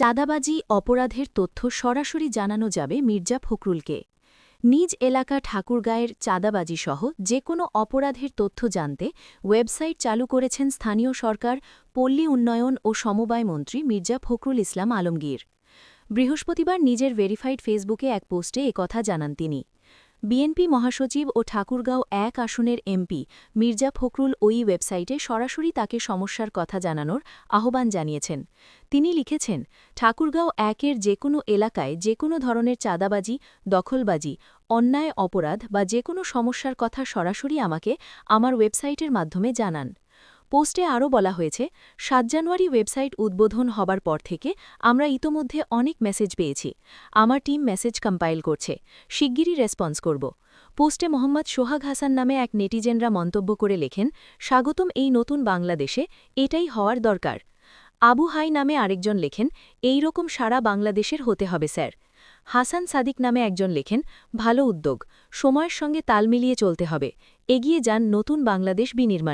চাঁদাবাজি অপরাধের তথ্য সরাসরি জানানো যাবে মির্জা ফখরুলকে। নিজ এলাকা ঠাকুরগাঁয়ের চাঁদাবাজিসহ যে কোনো অপরাধের তথ্য জানতে ওয়েবসাইট চালু করেছেন স্থানীয় সরকার, পল্লী উন্নয়ন ও সমবায় মন্ত্রী মির্জা ফখরুল ইসলাম আলমগীর। বৃহস্পতিবার নিজের ভেরিফাইড ফেসবুকে এক পোস্টে একথা জানান তিনি। বিএনপি মহাসচিব ও ঠাকুরগাঁও ১ আসনের এমপি মির্জা ফখরুল ওই ওয়েবসাইটে সরাসরি তাকে সমস্যার কথা জানানোর আহ্বান জানিয়েছেন। তিনি লিখেছেন, ঠাকুরগাঁও ১-এর যে কোনো এলাকায় যে কোনো ধরনের চাঁদাবাজি, দখলবাজি, অন্যায় অপরাধ বা যে কোনো সমস্যার কথা সরাসরি আমাকে আমার ওয়েবসাইটের মাধ্যমে জানান। পোস্টে আরও বলা হয়েছে, ৭ জানুয়ারি ওয়েবসাইট উদ্বোধন হবার পর থেকে আমরা ইতোমধ্যে অনেক মেসেজ পেয়েছি। আমার টিম মেসেজ কম্পাইল করছে, শিগগিরই রেসপন্স করব। পোস্টে মোহাম্মদ সোহাগ হাসান নামে এক নেটিজেনরা মন্তব্য করে লেখেন, স্বাগতম এই নতুন বাংলাদেশে, এটাই হওয়ার দরকার। আবু হাই নামে আরেকজন লেখেন, এই রকম সারা বাংলাদেশের হতে হবে স্যার। হাসান সাদিক নামে একজন লেখেন, ভালো উদ্যোগ, সময়ের সঙ্গে তাল মিলিয়ে চলতে হবে, এগিয়ে যান নতুন বাংলাদেশ বিনির্মাণ।